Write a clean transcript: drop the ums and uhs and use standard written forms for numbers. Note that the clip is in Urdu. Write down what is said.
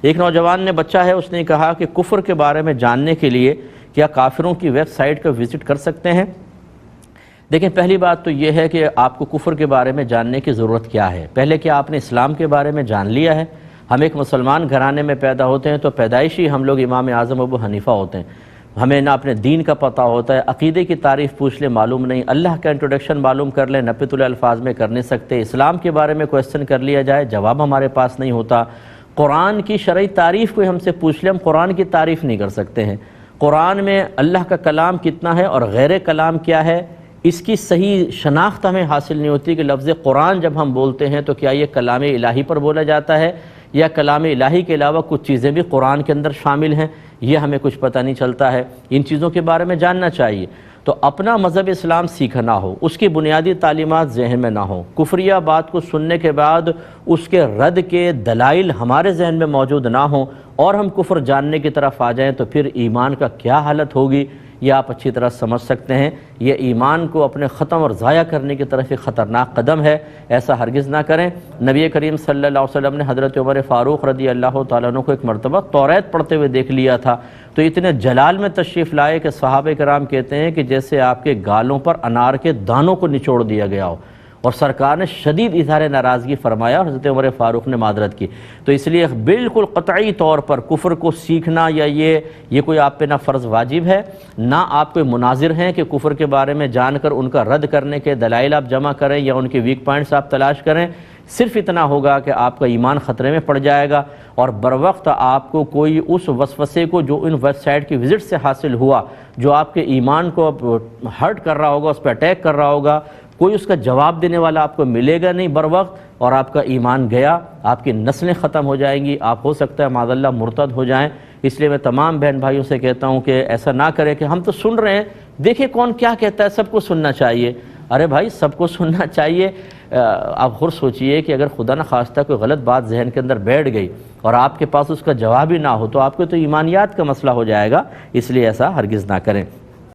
ایک نوجوان نے بچہ ہے، اس نے کہا کہ کفر کے بارے میں جاننے کے لیے کیا کافروں کی ویب سائٹ کا وزٹ کر سکتے ہیں؟ دیکھیں، پہلی بات تو یہ ہے کہ آپ کو کفر کے بارے میں جاننے کی ضرورت کیا ہے؟ پہلے کہ آپ نے اسلام کے بارے میں جان لیا ہے؟ ہم ایک مسلمان گھرانے میں پیدا ہوتے ہیں تو پیدائشی ہم لوگ امام اعظم ابو حنیفہ ہوتے ہیں، ہمیں نہ اپنے دین کا پتہ ہوتا ہے، عقیدے کی تعریف پوچھ لیں معلوم نہیں، اللہ کا انٹروڈکشن معلوم کر لیں نپت الفاظ میں کر نہیں سکتے، اسلام کے بارے میں کویسچن کر لیا جائے جواب ہمارے پاس نہیں ہوتا، قرآن کی شرعی تعریف کوئی ہم سے پوچھ لیں ہم قرآن کی تعریف نہیں کر سکتے ہیں، قرآن میں اللہ کا کلام کتنا ہے اور غیر کلام کیا ہے اس کی صحیح شناخت ہمیں حاصل نہیں ہوتی کہ لفظ قرآن جب ہم بولتے ہیں تو کیا یہ کلام الہی پر بولا جاتا ہے یا کلام الہی کے علاوہ کچھ چیزیں بھی قرآن کے اندر شامل ہیں، یہ ہمیں کچھ پتہ نہیں چلتا ہے، ان چیزوں کے بارے میں جاننا چاہیے۔ تو اپنا مذہب اسلام سیکھنا ہو، اس کی بنیادی تعلیمات ذہن میں نہ ہوں، کفریہ بات کو سننے کے بعد اس کے رد کے دلائل ہمارے ذہن میں موجود نہ ہوں اور ہم کفر جاننے کی طرف آ جائیں تو پھر ایمان کا کیا حالت ہوگی یہ آپ اچھی طرح سمجھ سکتے ہیں۔ یہ ایمان کو اپنے ختم اور ضائع کرنے کی طرف ایک خطرناک قدم ہے، ایسا ہرگز نہ کریں۔ نبی کریم صلی اللہ علیہ وسلم نے حضرت عمر فاروق رضی اللہ تعالیٰ عنہ کو ایک مرتبہ توریت پڑھتے ہوئے دیکھ لیا تھا تو اتنے جلال میں تشریف لائے کہ صحابہ کرام کہتے ہیں کہ جیسے آپ کے گالوں پر انار کے دانوں کو نچوڑ دیا گیا ہو، اور سرکار نے شدید اظہار ناراضگی فرمایا اور حضرت عمر فاروق نے معذرت کی۔ تو اس لیے بالکل قطعی طور پر کفر کو سیکھنا یا یہ کوئی آپ پہ نہ فرض واجب ہے، نہ آپ کوئی مناظر ہیں کہ کفر کے بارے میں جان کر ان کا رد کرنے کے دلائل آپ جمع کریں یا ان کے ویک پوائنٹس آپ تلاش کریں۔ صرف اتنا ہوگا کہ آپ کا ایمان خطرے میں پڑ جائے گا اور بروقت آپ کو کوئی اس وسوسے کو جو ان ویب سائٹ کی وزٹ سے حاصل ہوا، جو آپ کے ایمان کو ہرٹ کر رہا ہوگا، اس پہ اٹیک کر رہا ہوگا، کوئی اس کا جواب دینے والا آپ کو ملے گا نہیں بروقت، اور آپ کا ایمان گیا، آپ کی نسلیں ختم ہو جائیں گی، آپ ہو سکتا ہے معاذ اللہ مرتد ہو جائیں۔ اس لیے میں تمام بہن بھائیوں سے کہتا ہوں کہ ایسا نہ کریں کہ ہم تو سن رہے ہیں، دیکھیں کون کیا کہتا ہے، سب کو سننا چاہیے۔ ارے بھائی سب کو سننا چاہیے، آپ خود سوچئے کہ اگر خدا نخواستہ کوئی غلط بات ذہن کے اندر بیٹھ گئی اور آپ کے پاس اس کا جواب ہی نہ ہو تو آپ کو تو ایمانیات کا مسئلہ ہو جائے گا، اس لیے ایسا ہرگز نہ کریں۔